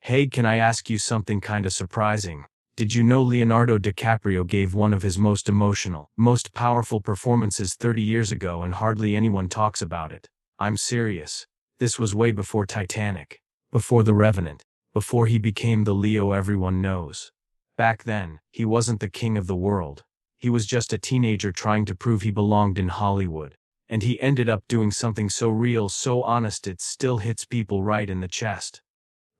Hey, can I ask you something kinda surprising? Did you know Leonardo DiCaprio gave one of his most emotional, most powerful performances 30 years ago and hardly anyone talks about it? I'm serious. This was way before Titanic, before The Revenant, before he became the Leo everyone knows. Back then, he wasn't the king of the world. He was just a teenager trying to prove he belonged in Hollywood. And he ended up doing something so real, so honest it still hits people right in the chest.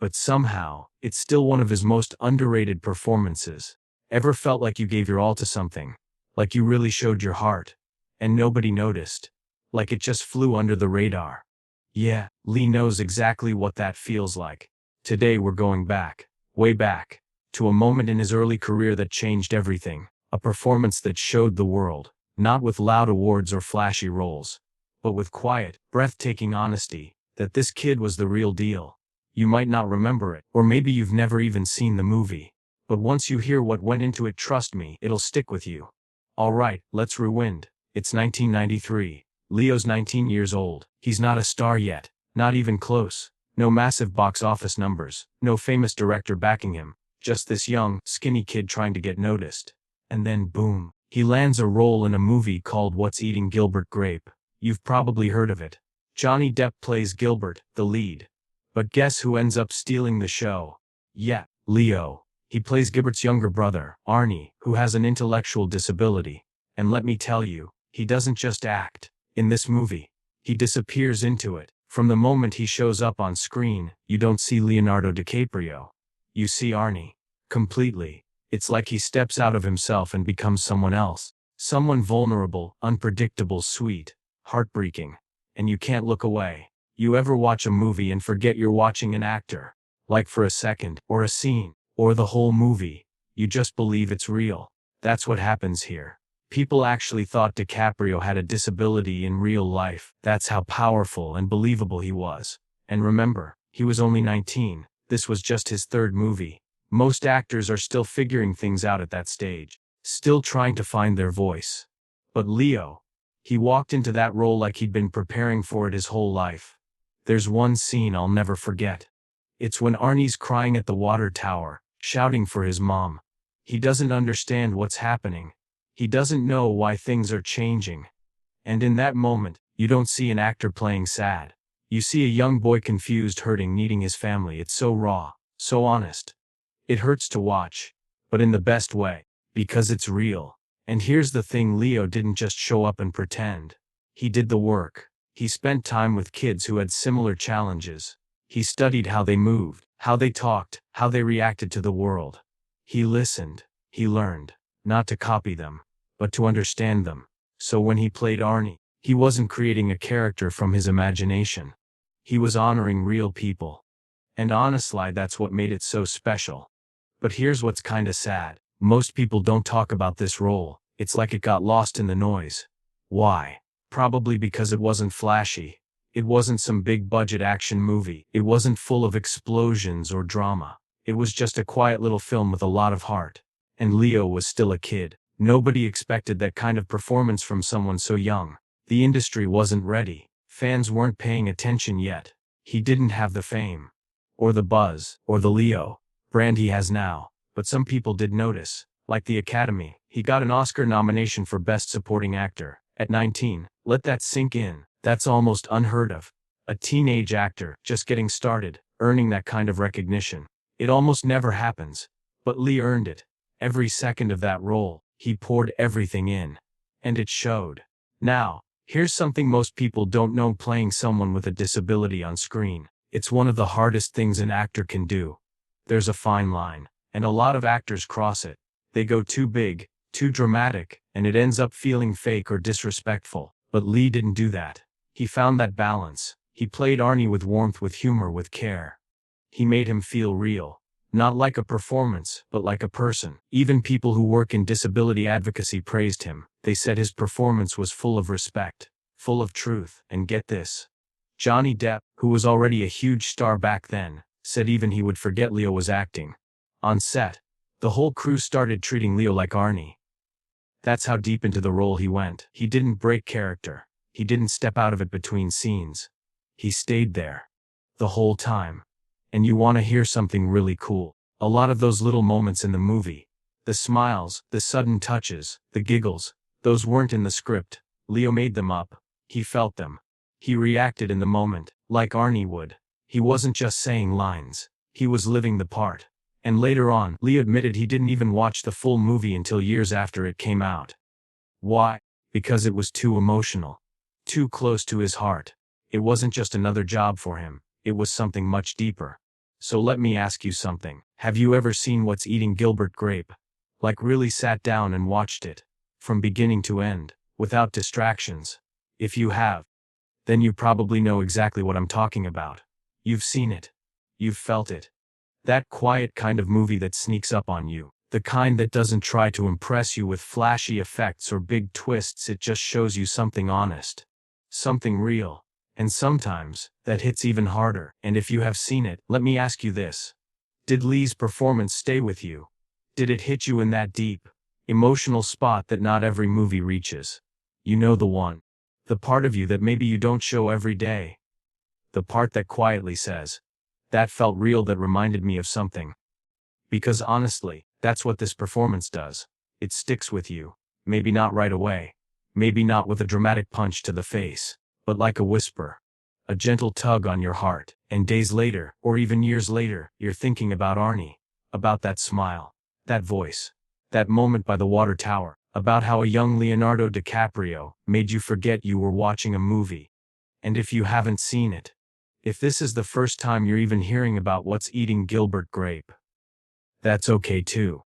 But somehow, it's still one of his most underrated performances. Ever felt like you gave your all to something? Like you really showed your heart? And nobody noticed? Like it just flew under the radar? Yeah, Lee knows exactly what that feels like. Today we're going back, way back, to a moment in his early career that changed everything. A performance that showed the world, not with loud awards or flashy roles, but with quiet, breathtaking honesty, that this kid was the real deal. You might not remember it, or maybe you've never even seen the movie. But once you hear what went into it, trust me, it'll stick with you. Alright, let's rewind. It's 1993. Leo's 19 years old. He's not a star yet, not even close. No massive box office numbers, no famous director backing him. Just this young, skinny kid trying to get noticed. And then boom, he lands a role in a movie called What's Eating Gilbert Grape. You've probably heard of it. Johnny Depp plays Gilbert, the lead. But guess who ends up stealing the show? Yeah, Leo. He plays Gilbert's younger brother, Arnie, who has an intellectual disability. And let me tell you, he doesn't just act. In this movie, he disappears into it. From the moment he shows up on screen, you don't see Leonardo DiCaprio. You see Arnie. Completely. It's like he steps out of himself and becomes someone else. Someone vulnerable, unpredictable, sweet, heartbreaking. And you can't look away. You ever watch a movie and forget you're watching an actor? Like for a second, or a scene, or the whole movie. You just believe it's real. That's what happens here. People actually thought DiCaprio had a disability in real life. That's how powerful and believable he was. And remember, he was only 19. This was just his third movie. Most actors are still figuring things out at that stage. Still trying to find their voice. But Leo, he walked into that role like he'd been preparing for it his whole life. There's one scene I'll never forget. It's when Arnie's crying at the water tower, shouting for his mom. He doesn't understand what's happening. He doesn't know why things are changing. And in that moment, you don't see an actor playing sad. You see a young boy confused, hurting, needing his family. It's so raw, so honest. It hurts to watch, but in the best way, because it's real. And here's the thing, Leo didn't just show up and pretend. He did the work. He spent time with kids who had similar challenges. He studied how they moved, how they talked, how they reacted to the world. He listened. He learned, not to copy them, but to understand them. So when he played Arnie, he wasn't creating a character from his imagination. He was honoring real people. And honestly, that's what made it so special. But here's what's kinda sad. Most people don't talk about this role. It's like it got lost in the noise. Why? Probably because it wasn't flashy. It wasn't some big budget action movie. It wasn't full of explosions or drama. It was just a quiet little film with a lot of heart. And Leo was still a kid. Nobody expected that kind of performance from someone so young. The industry wasn't ready. Fans weren't paying attention yet. He didn't have the fame, or the buzz, or the Leo brand he has now. But some people did notice. Like the Academy. He got an Oscar nomination for Best Supporting Actor. At 19, let that sink in. That's almost unheard of. A teenage actor, just getting started, earning that kind of recognition. It almost never happens. But Lee earned it. Every second of that role, he poured everything in. And it showed. Now, here's something most people don't know, playing someone with a disability on screen. It's one of the hardest things an actor can do. There's a fine line, and a lot of actors cross it. They go too big, too dramatic, and it ends up feeling fake or disrespectful. But Lee didn't do that. He found that balance. He played Arnie with warmth, with humor, with care. He made him feel real. Not like a performance, but like a person. Even people who work in disability advocacy praised him. They said his performance was full of respect, full of truth. And get this. Johnny Depp, who was already a huge star back then, said even he would forget Leo was acting. On set, the whole crew started treating Leo like Arnie. That's how deep into the role he went. He didn't break character. He didn't step out of it between scenes. He stayed there. The whole time. And you want to hear something really cool. A lot of those little moments in the movie, the smiles, the sudden touches, the giggles, those weren't in the script. Leo made them up. He felt them. He reacted in the moment, like Arnie would. He wasn't just saying lines. He was living the part. And later on, Leo admitted he didn't even watch the full movie until years after it came out. Why? Because it was too emotional. Too close to his heart. It wasn't just another job for him. It was something much deeper. So let me ask you something. Have you ever seen What's Eating Gilbert Grape? Like really sat down and watched it? From beginning to end, without distractions? If you have, then you probably know exactly what I'm talking about. You've seen it. You've felt it. That quiet kind of movie that sneaks up on you. The kind that doesn't try to impress you with flashy effects or big twists, it just shows you something honest. Something real. And sometimes, that hits even harder. And if you have seen it, let me ask you this. Did Lee's performance stay with you? Did it hit you in that deep, emotional spot that not every movie reaches? You know the one. The part of you that maybe you don't show every day. The part that quietly says, that felt real, that reminded me of something. Because honestly, that's what this performance does. It sticks with you. Maybe not right away. Maybe not with a dramatic punch to the face. But like a whisper. A gentle tug on your heart. And days later, or even years later, you're thinking about Arnie. About that smile. That voice. That moment by the water tower. About how a young Leonardo DiCaprio made you forget you were watching a movie. And if you haven't seen it, if this is the first time you're even hearing about What's Eating Gilbert Grape, that's okay too.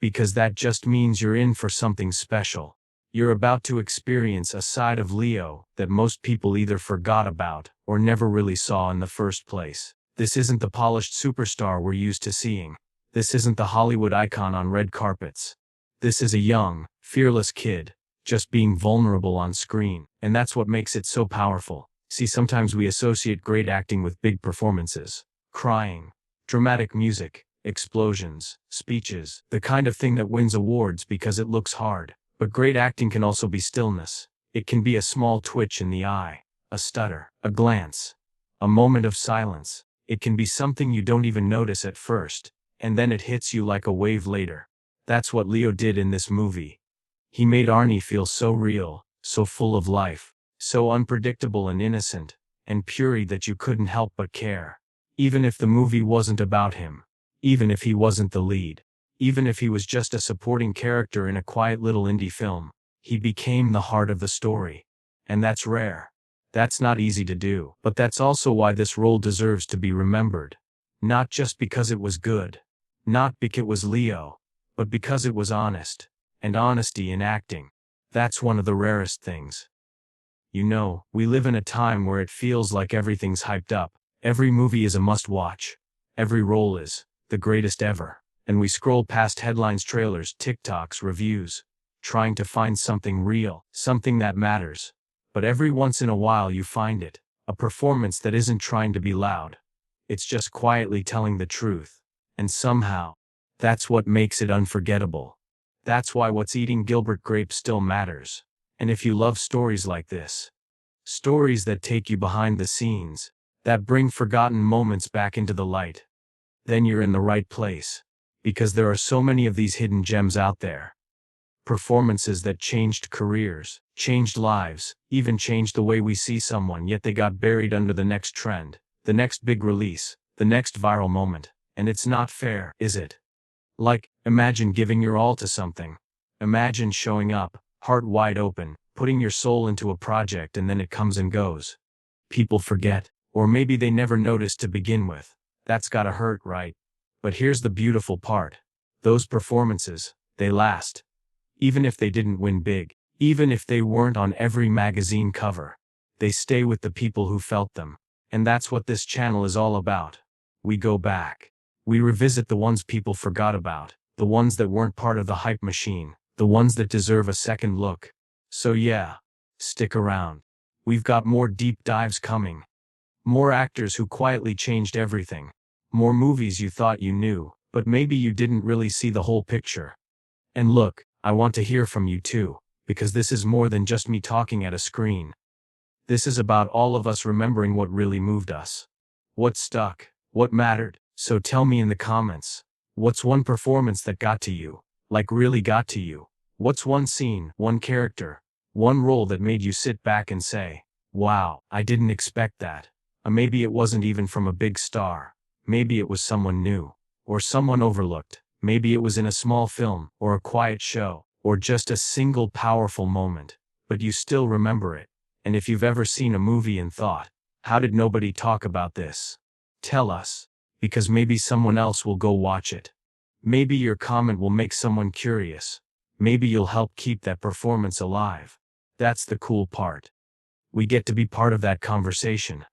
Because that just means you're in for something special. You're about to experience a side of Leo that most people either forgot about or never really saw in the first place. This isn't the polished superstar we're used to seeing. This isn't the Hollywood icon on red carpets. This is a young, fearless kid, just being vulnerable on screen, and that's what makes it so powerful. See, sometimes we associate great acting with big performances. Crying, dramatic music, explosions, speeches, the kind of thing that wins awards because it looks hard. But great acting can also be stillness. It can be a small twitch in the eye, a stutter, a glance, a moment of silence. It can be something you don't even notice at first, and then it hits you like a wave later. That's what Leo did in this movie. He made Arnie feel so real, so full of life, so unpredictable and innocent, and pure that you couldn't help but care. Even if the movie wasn't about him. Even if he wasn't the lead. Even if he was just a supporting character in a quiet little indie film, he became the heart of the story. And that's rare. That's not easy to do. But that's also why this role deserves to be remembered. Not just because it was good. Not because it was Leo. But because it was honest. And honesty in acting. That's one of the rarest things. You know, we live in a time where it feels like everything's hyped up. Every movie is a must-watch. Every role is the greatest ever. And we scroll past headlines, trailers, TikToks, reviews, trying to find something real, something that matters. But every once in a while you find it, a performance that isn't trying to be loud. It's just quietly telling the truth. And somehow, that's what makes it unforgettable. That's why What's Eating Gilbert Grape still matters. And if you love stories like this, stories that take you behind the scenes, that bring forgotten moments back into the light, then you're in the right place. Because there are so many of these hidden gems out there. Performances that changed careers, changed lives, even changed the way we see someone, yet they got buried under the next trend, the next big release, the next viral moment. And it's not fair, is it? Like, imagine giving your all to something. Imagine showing up, heart wide open, putting your soul into a project, and then it comes and goes. People forget, or maybe they never noticed to begin with. That's gotta hurt, right? But here's the beautiful part. Those performances, they last. Even if they didn't win big, even if they weren't on every magazine cover, they stay with the people who felt them. And that's what this channel is all about. We go back. We revisit the ones people forgot about, the ones that weren't part of the hype machine, the ones that deserve a second look. So yeah, stick around. We've got more deep dives coming. More actors who quietly changed everything. More movies you thought you knew, but maybe you didn't really see the whole picture. And look, I want to hear from you too, because this is more than just me talking at a screen. This is about all of us remembering what really moved us. What stuck, What mattered? So tell me in the comments. What's one performance that got to you? Like really got to you? What's one scene, one character, one role that made you sit back and say, wow, I didn't expect that? Or maybe it wasn't even from a big star. Maybe it was someone new. Or someone overlooked. Maybe it was in a small film, or a quiet show, or just a single powerful moment. But you still remember it. And if you've ever seen a movie and thought, how did nobody talk about this? Tell us. Because maybe someone else will go watch it. Maybe your comment will make someone curious. Maybe you'll help keep that performance alive. That's the cool part. We get to be part of that conversation.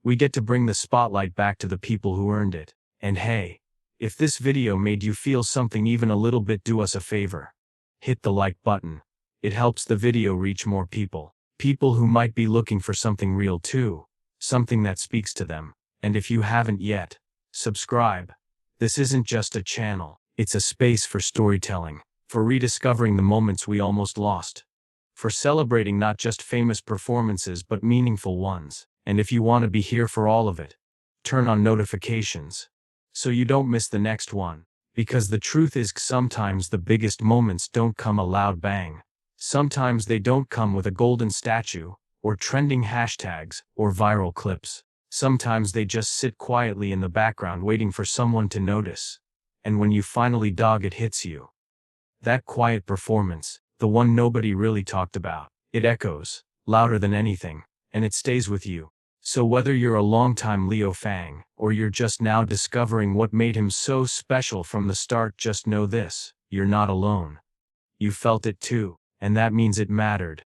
We get to bring the spotlight back to the people who earned it. And hey, if this video made you feel something even a little bit, do us a favor. Hit the like button. It helps the video reach more people. People who might be looking for something real too. Something that speaks to them. And if you haven't yet, subscribe. This isn't just a channel. It's a space for storytelling. For rediscovering the moments we almost lost. For celebrating not just famous performances but meaningful ones. And if you want to be here for all of it, turn on notifications. So you don't miss the next one. Because the truth is, sometimes the biggest moments don't come a loud bang. Sometimes they don't come with a golden statue, or trending hashtags, or viral clips. Sometimes they just sit quietly in the background waiting for someone to notice. And when you finally dog, it hits you. That quiet performance, the one nobody really talked about, it echoes, louder than anything, and it stays with you. So whether you're a longtime Leo fan, or you're just now discovering what made him so special from the start, just know this, you're not alone. You felt it too, and that means it mattered.